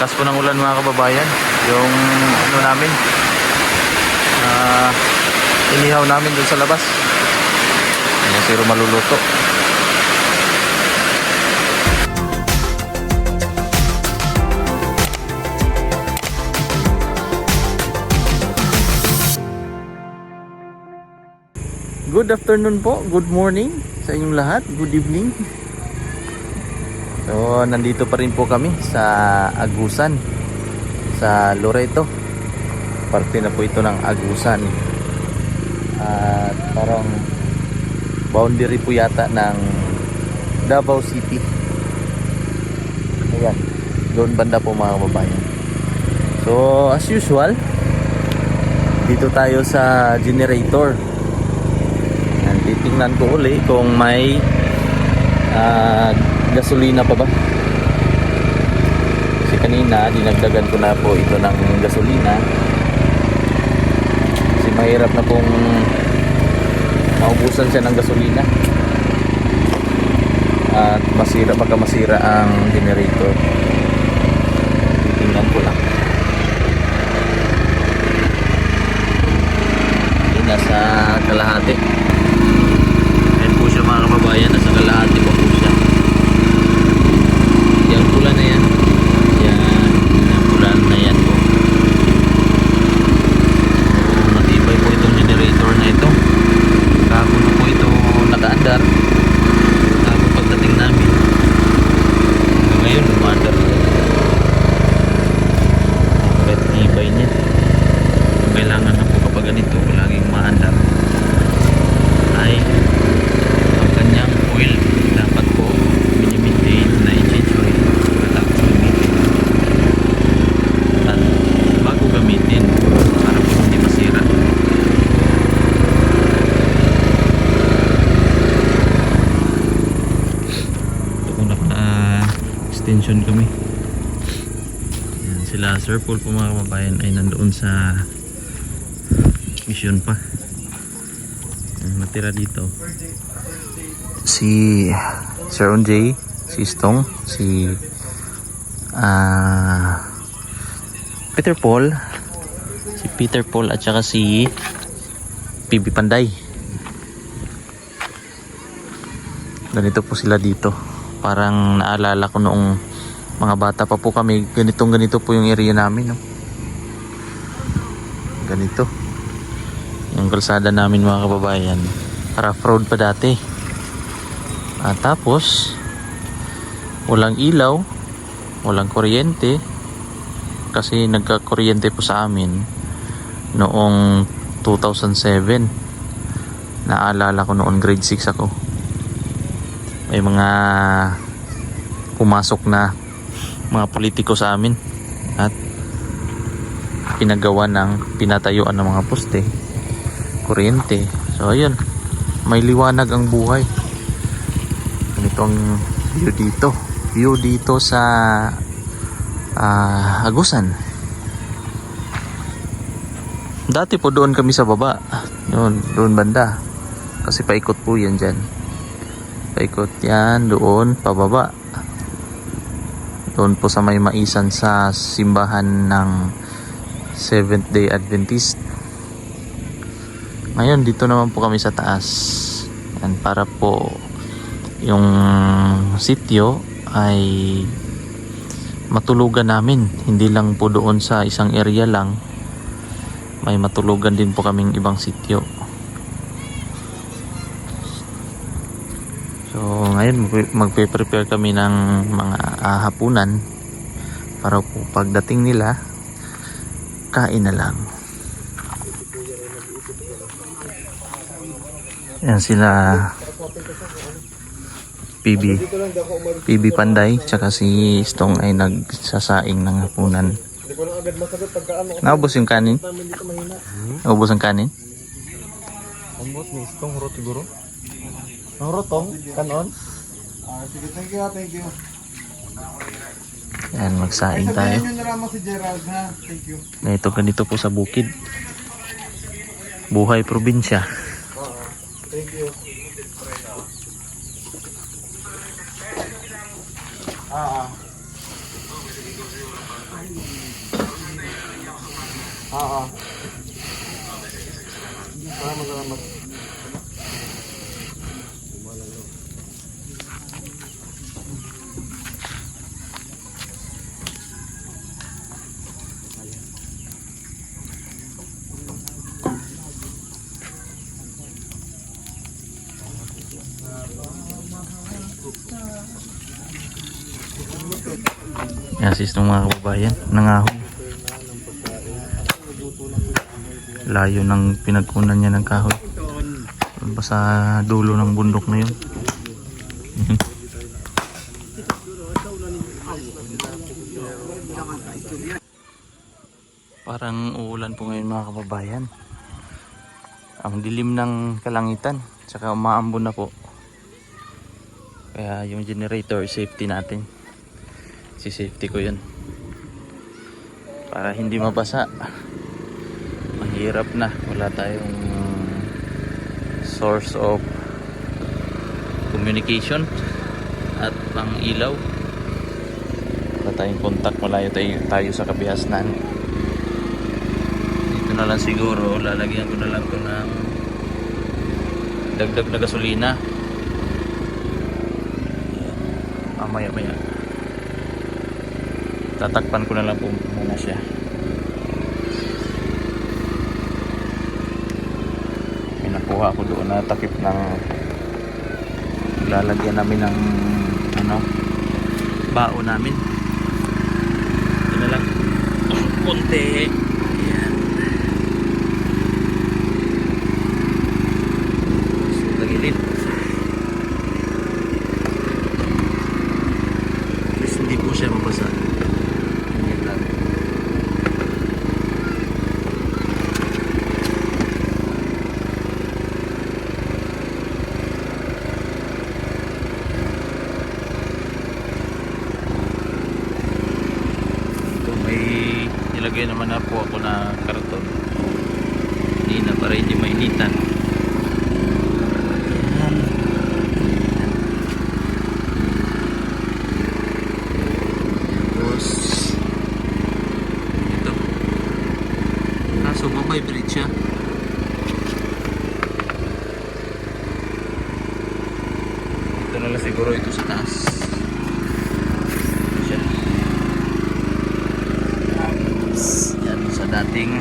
Lakas po ng ulan mga kababayan. Yung ano namin, inihaw namin dun sa labas. Ayan, zero maluluto. Good afternoon po, good morning sa inyong lahat, good evening. So, nandito pa rin po kami sa Agusan, sa Loreto. Parte na po ito ng Agusan. At parang boundary po yata ng Davao City. Ayan, doon banda po mga kababayan. So, as usual, dito tayo sa generator. Titingnan ko uli kung may gasolina pa ba. Kasi kanina dinagdagan ko na po ito ng gasolina. Kasi mahirap na pong maubusan siya ng gasolina. At baka masira ang generator. Titingnan ko lang. Hindi nasa kalahati. Mga kababayan, nasa kalahati pa po siya. Yung pula na yan, yung pula na yan po. Matibay po itong generator na ito. Kahapon na po ito nakaandar. Kahapon pagdating namin, ngayon umaandar. Kahit tibay niya, kailangan na po kapag ganito laging maandar ay kanyang oil dapat po mini-maintain na i-change oil tapos gamitin at bago gamitin para po hindi masira. Ito kung naka-extension kami. Yan, sila Sir Paul po mga kababayan ay nandoon sa mission pa. Ang natira dito si Sir Onjay, si Stong, si Peter Paul at saka si PB Panday. Ganito po sila dito. Parang naalala ko noong mga bata pa po kami, ganito po yung area namin, no? Ganito yung kalsada namin mga kababayan. Rough road pa dati. At tapos walang ilaw, walang kuryente kasi nagka-kuryente po sa amin noong 2007. Naalala ko noon grade 6 ako. May mga pumasok na mga politiko sa amin at pinatayuan ng mga poste, kuryente. So ayun, may liwanag ang buhay. Itong view dito sa Agusan. Dati po doon kami sa baba, doon banda, kasi paikot po yan dyan, paikot yan doon pababa, doon po sa may maisan sa simbahan ng Seventh Day Adventist. Ngayon dito naman po kami sa taas yan, para po yung sityo ay matulugan namin, hindi lang po doon sa isang area lang, may matulugan din po kaming ibang sityo. So ngayon magpe-prepare kami ng mga hapunan para po pagdating nila kain na lang. Yan sila PB Panday tsaka si Stong ay nagsasaing ng hapunan. Naubos yung kanin? Naubos ang kanin? Ambot ni Stong hurot siguro. Ang hurotong kanon? Sige, thank you. Yan, magsaing tayo. Si Gerald, ha? Thank you. Ganito po sa bukid. Buhay probinsya. Thank you. Oo. Salamat, salamat. Yan sis ng mga kababayan, nangahon. Layo ng pinagkunan niya ng kahoy. Sa dulo ng bundok na yun. Parang uulan po ngayon mga kababayan. Ang dilim ng kalangitan, tsaka umaambon na po. Kaya yung generator safety natin. Si-safety ko yun. Para hindi mabasa. Mahirap na. Wala tayong source of communication at pang ilaw. Wala tayong contact. Malayo tayo sa kabihasnan. Dito na lang siguro. Lalagyan ko na lang ito ng dagdag na gasolina. Maya-maya. Tatakpan ko na lang po muna siya. May nakuha ako doon na takip ng lalagyan namin ng bao namin. Ito na lang konti. Ayan. So, tagilid. At least hindi po siya mabasa. Nilagay naman na po ako na karton hindi na para hindi mainitan. Tapos ito kaso mabibrate siya. Ito na lang siguro ito sa taas. Dating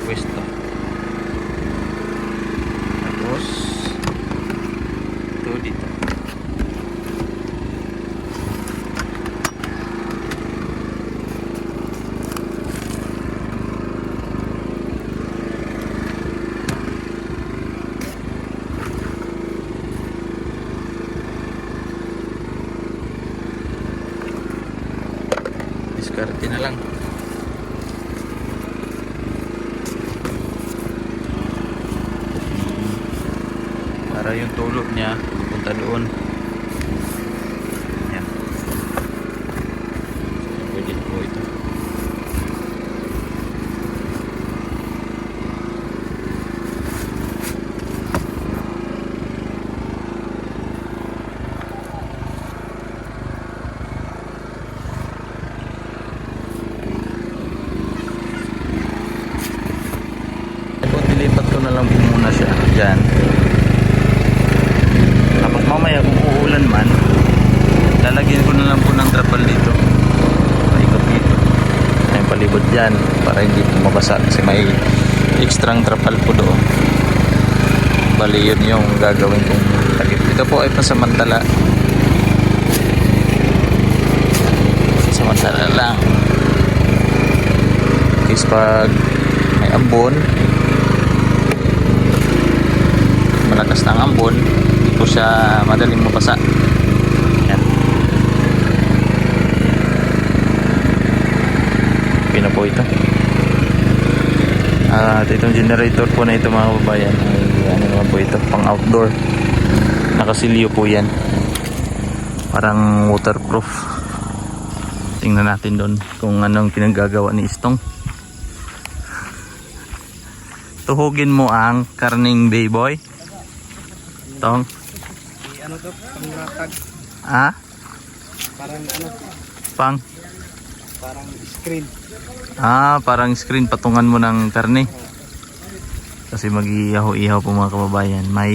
pwesto. Tapos ito dito. Diskarte na lang. Para yung tulog niya pupunta doon. Yan. Pwede po ito. Dilipat ko na lang muna siya dyan. Mamaya kung uulan man, lalagyan ko na lang po ng trapal dito. Paikot dito. May palibot dyan para hindi po mabasa kasi may extra trapal po doon. Bali yun yung gagawin kong takip. Ito po ay pasamantala. Samantala lang. Kasi pag may ambon, malakas ng ambon, po siya madaling mabasa. Yan. Pina po ito. At itong generator po na ito mga kababayan ay ano naman po ito, pang outdoor. Nakasilyo po yan. Parang waterproof. Tingnan natin doon kung anong pinagagawa ni Istong. Tuhugin mo ang karning bayboy. Tong. Ano to? Pangratag. Ha? Parang ano? Pang? Parang screen. Parang screen, patungan mo ng karne. Kasi mag-iihaw-ihaw po mga kababayan. May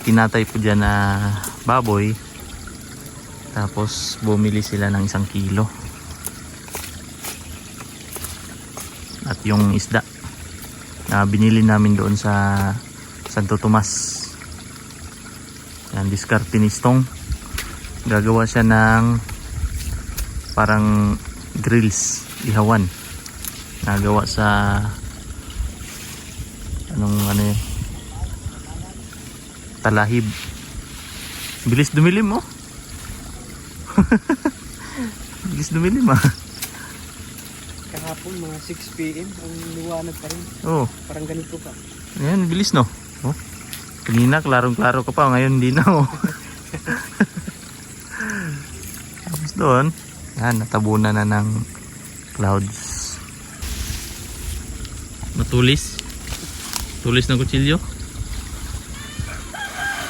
tinatay po dyan na baboy. Tapos bumili sila ng 1 kilo. At yung isda na binili namin doon sa Santo Tomas. Yan, diskarte ni Stong. Gagawa siya ng parang grills, ihawan. Nagawa sa ano yun? Talahib. Bilis dumilim oh. Bilis dumilim ah. Kahapon mga 6 PM ang liwanag pa rin. Oh. Parang ganito pa. Ayan, bilis no. Oh. Kanina klarong-klaro ka pa, ngayon hindi na oh. Tapos doon, yan, natabunan na ng clouds. Matulis. Tulis ng kutsilyo.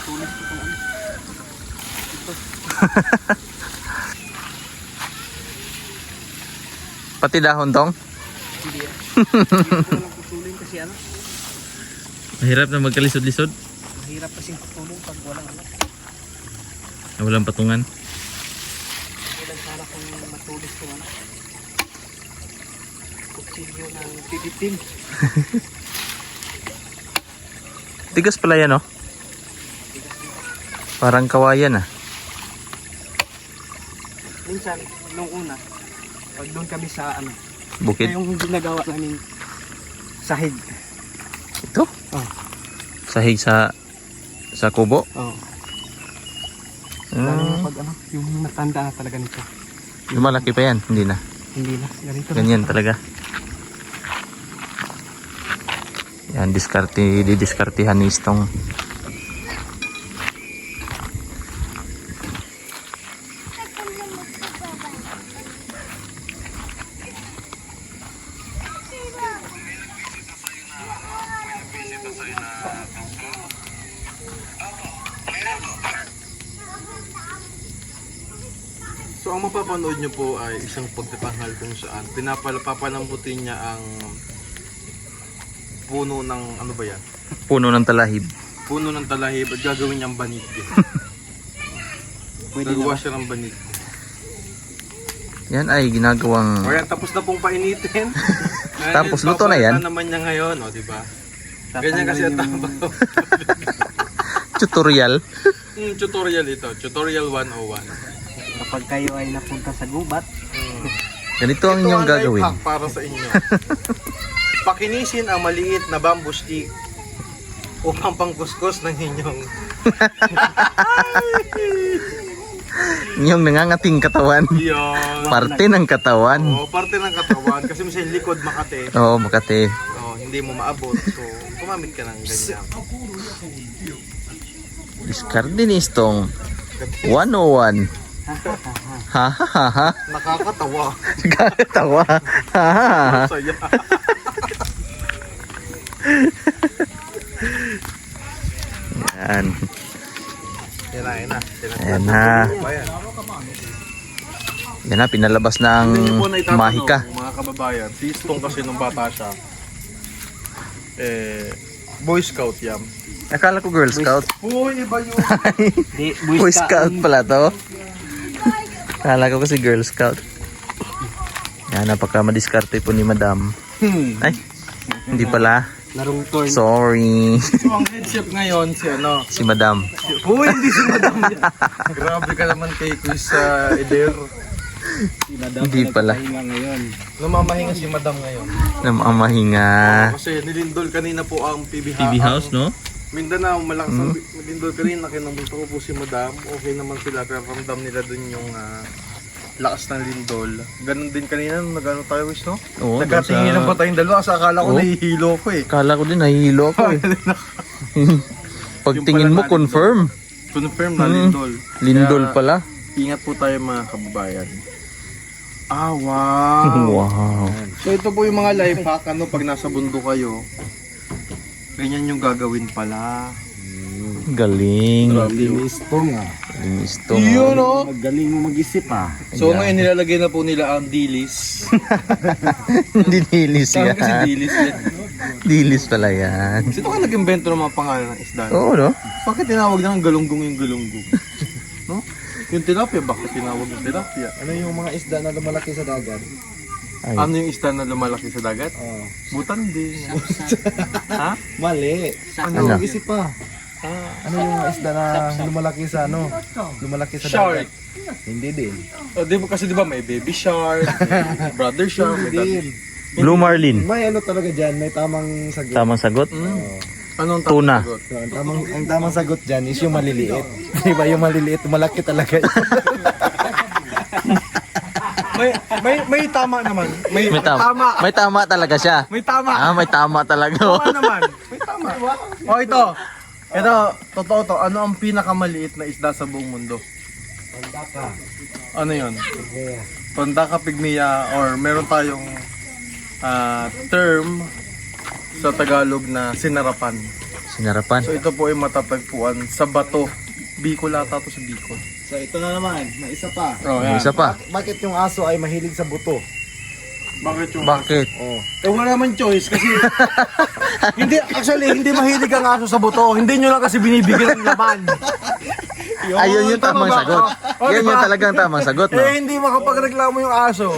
Tulis ko kung ano. Pati dahon tong. Hindi yan. Hindi ko lang putulin kasi ano. Mahirap na magkalisod-lisod. Mahirap kasing putulin pag walang ano. Walang patungan. Walang sana kung matulis ko ano. Kutsilyo ng pipitim. Tigas pala yan oh. Parang kawayan ah. Minsan, nung una, pag doon kami sa ano, Bukid. ito yung ginagawa namin sahig. Ito? Oh. Sahig sa kubo. Oh. Lalo na pag ano, yung natanda na talaga nito. Lumalaki pa yan, hindi na. Hindi na, ganito. Ganyan talaga. Yan, didiskartihan ni Stong. So ang mapapanood nyo po ay isang pagtatanghal kung saan papalambutin niya ang puno ng ano ba yan? Puno ng talahib. Puno ng talahib at gagawin niyang banig. Pwede Gagawa na. siya ng banig. Yan ay ginagawang O yan, tapos na pong painitin. Tapos luto na yan. Papalitan naman niya ngayon, o diba? Ganyan kasi ang tama. tutorial. Tutorial ito, tutorial 101. Kapag kayo ay napunta sa gubat, Ganito ang inyong Ito ang gagawin. life hack para sa inyo. Pakinisin ang maliit na bamboo stick upang pangkuskus ng inyong Inyong nangangating katawan. yon. Parte ng katawan. Oo, parte ng katawan kasi sa likod makate. Oo, Makati. Hindi mo maabot. So, gumamit ka ng ganyan. Diskarte ni Stong. 101. Ha ha ha ha. Nakakatawa. Kakatawa. Ha ha ha. Saya. Yan. Yan na, yan na. Ayan na. Bayan. Yan na, pinalabas na ang Hindi niyo po naitatanong, mahika. mga kababayan. Si Stong kasi nung bata siya, Boy Scout yan. Akala ko Girl Scout. Uy, iba yun. di, Boy Scout pala to. Akala ko kasi Girl Scout. Yan, napaka madiskarte po ni Madam. Ay, hindi pala. larong torn. Sorry. So, ang head chef ngayon, si ano? Si Madam. Uy, hindi si Madam yan. Grabe ka naman kay Chris Eder. Hindi pala. ngayon. Namamahinga si Madam ngayon. Namamahinga. Kasi nilindol kanina po ang PB PB House, no? Mindanao, malakas ang nilindol kanina. Kinabulto ko po si Madam. Okay naman sila, pero ramdam nila dun yung lakas ng lindol. Ganon din kanina, nagano tayo, Wish, no? Oo, Nagkatingin lang pa tayong dalawa kasi akala ko Oo. nahihilo ko eh. Akala ko din, nahihilo ako eh. Pagtingin mo, pala confirm. Confirm na lindol. Lindol Kaya, pala. Ingat po tayo mga kababayan. Ah, wow! Wow. So ito po yung mga life hack, ano, pag nasa bundok kayo, ganyan yung gagawin pala. Galing. Mistong ah. Gusto Yun o. Magaling mo mag-isip ah. So ngayon nilalagay na po nila ang dilis. Hindi dilis Saan kasi yan. dilis yan? Dilis pala yan. Sino ka nag-invento ng mga pangalan ng isda? Oo, no? Bakit tinawag na ng galunggong yung galunggong? No? Yung tilapia, bakit tinawag yung tilapia? Ano yung mga isda na lumalaki sa dagat? Ay. Ano yung isda na lumalaki sa dagat? Oh. Butanding. Ha? Mali. Ano? Mag-isip pa. Ano yung mga isda na lumalaki sa ano? Lumalaki sa Shark. dagat? Hindi din. Kasi di ba may baby shark, brother shark, may Hindi din. Blue Marlin. May ano talaga dyan, may tamang sagot. Tamang sagot? Anong Tuna. sagot? So, ang tamang sagot dyan is yung maliliit. Diba yung maliliit, malaki talaga yun. May tama naman. May, May tama. May tama talaga siya. May tama. Ah, may tama talaga. Tama naman. May tama. O ito. Ito, totoo to. Ano ang pinakamaliit na isda sa buong mundo? Pandaka. Ano yun? Pandaka pygmea or meron tayong term sa Tagalog na sinarapan. Sinarapan. So ito po ay matatagpuan sa bato. Bicol ata to sa Bicol. So ito na naman, may isa pa. Oh, May isa pa. Bakit yung aso ay mahilig sa buto? Bakit yung Bakit? Oh. Eh wala man choice kasi hindi mahilig ang aso sa buto. Hindi nyo lang kasi binibigyan ng laman. Ayun yung tama tamang ba? sagot. Oh, Yan diba? yung talagang tamang sagot, no? Eh hindi makapagreklamo yung aso.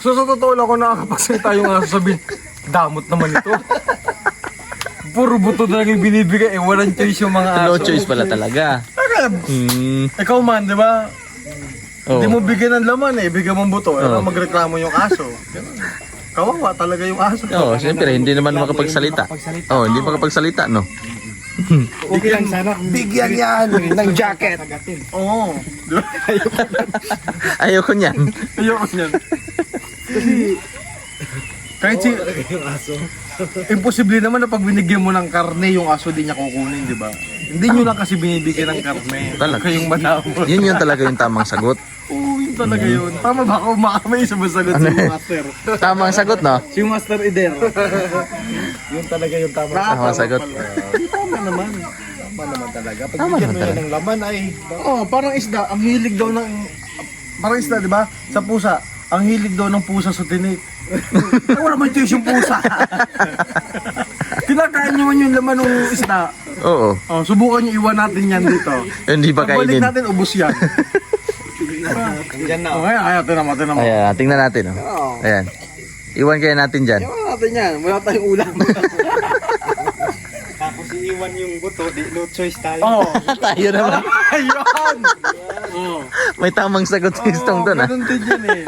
So sa totoo lang kung nakakapagsalita yung aso sabihin, damot naman ito. Puro buto na lang yung binibigay. Eh walang choice yung mga aso. No choice pala talaga. Ikaw man, di ba? Oh. Hindi mo bigyan ng laman eh. Bigyan mong buto. Eh Oh. magreklamo yung aso. Ganun. Kawawa talaga yung aso. Oo, siyempre, hindi naman makapagsalita. Oo, hindi makapagsalita, no? Bigyan sana. Bigyan yan ng jacket. Oo. Di ba? Ayoko niyan. Ayoko niyan. Kasi kahit si Yung aso. imposible naman na pag binigyan mo ng karne yung aso di niya kukunin, di ba? Hindi nyo lang kasi binibigyan ng karne. Talaga. Kayong manamon. Yun yung talaga yung tamang sagot. Oo, yun talaga yun. Tama ba ako? May isa ba sagot si Master? Tamang sagot, no? Si Master Eder. Yun talaga yung tama. Tamang sagot. Tama naman. Tama naman talaga. Pag Tama bigyan naman mo yan talaga. ng laman ay... Oo, parang isda. Ang hilig daw ng... Parang isda, di ba? Sa pusa. Ang hilig daw ng pusa sa tinik. Wala man choice yung pusa. Kinakain nyo man yung laman ng isda. Oo. Oh, subukan nyo iwan natin yan dito. Hindi pa Pagbalik kainin. natin, ubos yan. Yan na. Okay, kaya tingnan mo. Ayan, tingnan natin, oh. Ayan. Iwan kaya natin dyan. Iwan natin yan. Wala tayong ulam. Tapos iiwan yung buto, no choice tayo. Oo. Tayo naman. Ayun! Oo. May tamang sagot si Istong doon, ah. Ganun din yan eh.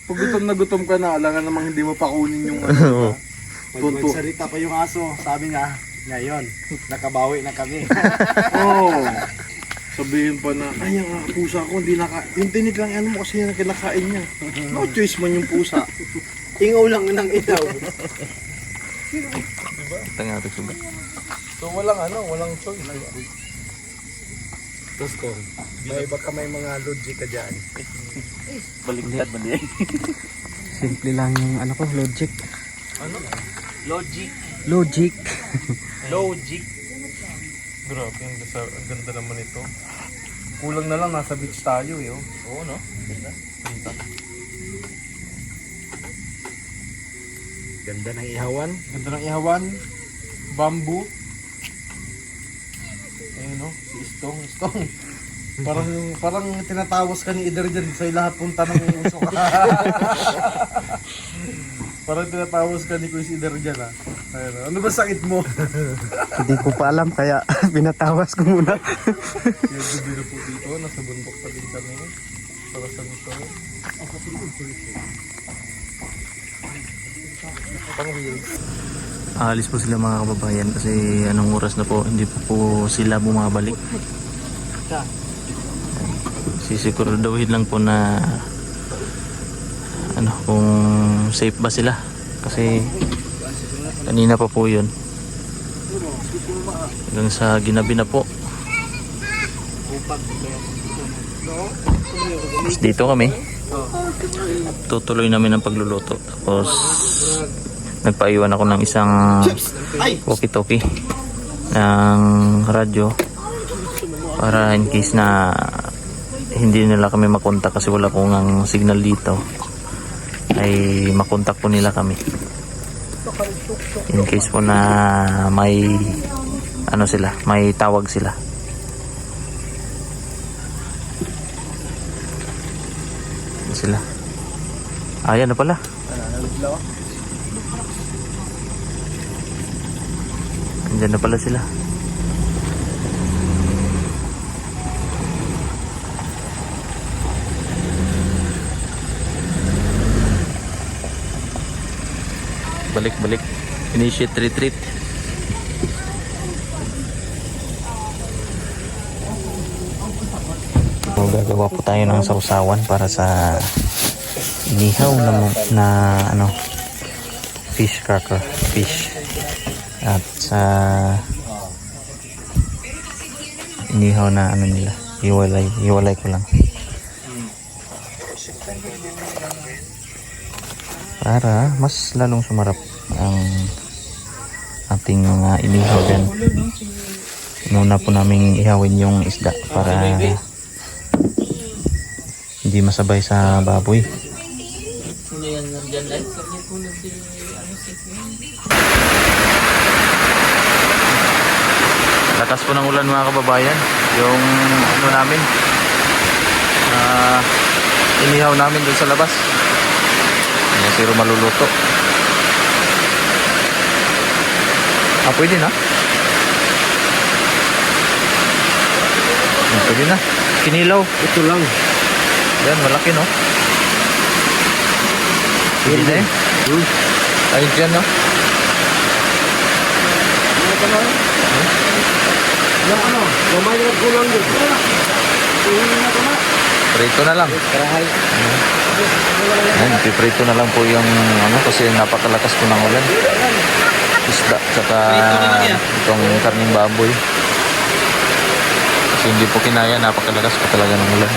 Pag gutom na gutom ka na, alangan namang hindi mo pa kunin yung ano. Oo. Tunto. Magsalita pa yung aso, sabi niya, ngayon, nakabawi na kami. Oo. Sabihin pa na, ay ang pusa ko, hindi yung tinik lang ano mo kasi yan ang kinakain niya. No choice man yung pusa. Ingaw lang ng itaw. Ito nga ito sugat. So walang choice. Tapos ko, may mga logic ka dyan. Baliktad ba din? Simple lang yung ano ko, logic. Ano? Logic. Logic. Logic. Grabe, ang ganda naman ito. Kulang na lang, nasa beach tayo eh. Oh. Oo, no? Ganda. Ganda ng ihawan. Ganda ng ihawan. Bamboo. Ayun, no? Si Istong. Parang tinatawas ka ni Ider dyan. Sa'yo lahat punta ng uso ka. Parang tinatawas ka ni Kuya Ider dyan, ha? Ayun, no? Ano ba sakit mo? Hindi ko pa alam, kaya pinatawas ko muna. Yung bibiro po dito, nasa bundok pa din kami. Para sa nito. Pang wheels. Aalis po sila mga kababayan kasi anong oras na po, hindi po sila bumabalik. Sisiguraduhin lang po na ano, kung safe ba sila kasi kanina pa po yun hanggang sa ginabi na po. Tapos dito kami tutuloy namin ang pagluluto, tapos nagpaiwan ako ng isang walkie-talkie ng radyo para in case na hindi nila kami makontak kasi wala pong ang signal dito, ay makontak po nila kami in case po na may ano sila, may tawag sila. Sila. Ayan na pala. Andyan na pala sila. Balik. Initiate retreat. Gagawa po tayo ng sausawan para sa inihaw na ano, fish cracker, fish. At sa inihaw na ano nila, hiwalay ko lang. Para mas lalong sumarap ang ating inihaw dyan. Inuna po namin ihawin yung isda para hindi masabay sa baboy. Lakas po ng ulan mga kababayan. Yung ano namin, inihaw namin dun sa labas. Ayan, siro maluluto. Pwede na. Pwede na. Kinilaw. Ito lang. Yan, malaki no. Pwede na eh. Ayun dyan no. Yung ano, lumayag ko lang din. Prito na lang. Ayan, piprito na lang po yung ano kasi napakalakas po ng ulan. Isda, tsaka itong karning baboy. Kasi hindi po kinaya, napakalakas po talaga ng ulan.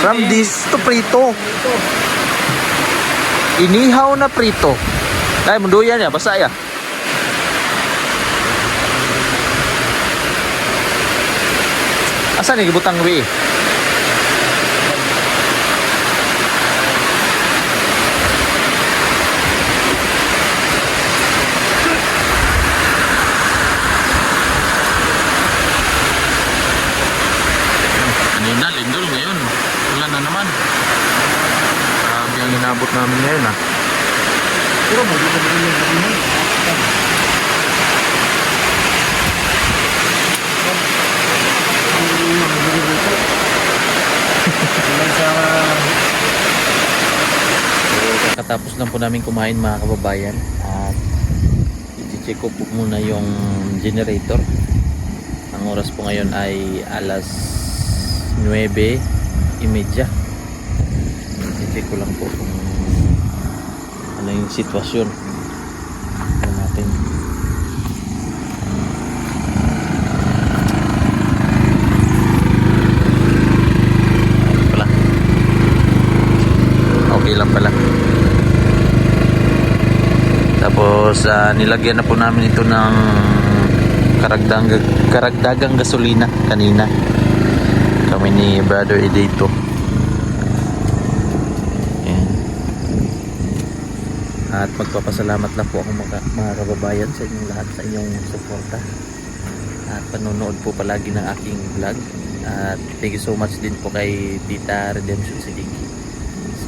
From this to prito. Inihaw na prito. Dahil munduyan ya, basa ya. Asa ni gibutang wi? Kanina lindol, ngayon ulan na naman. Grabe ang inabot namin ngayon ah. Pero mo dito din yung Katapos lang po namin kumain mga kababayan at i-check ko po muna yung generator. Ang oras po ngayon ay alas 9:30. I-check ko lang po kung ano yung sitwasyon natin. Okay lang pala. Tapos nilagyan na po namin ito ng karagdagang gasolina kanina. Kami ni Brother Edito. Ayan. At magpapasalamat lang po ako mga kababayan sa inyong lahat, sa inyong suporta at panonood po palagi ng aking vlog. At thank you so much din po kay Tita Redemption Sidiki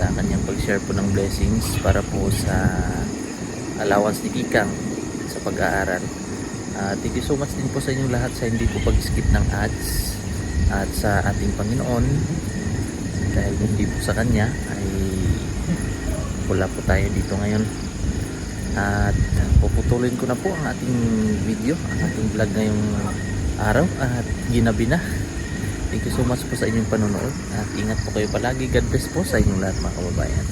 sa kanyang pag-share po ng blessings para po sa allowance ni Kikang sa pag-aaral. Thank you so much din po sa inyong lahat sa hindi po pag-skip ng ads at sa ating Panginoon, dahil hindi po sa kanya ay wala po tayo dito ngayon. At puputulin ko na po ang ating video, ang ating vlog ngayong araw at ginabi na. Thank you so much po sa inyong panonood at ingat po kayo palagi. God bless po sa inyong lahat mga kababayan.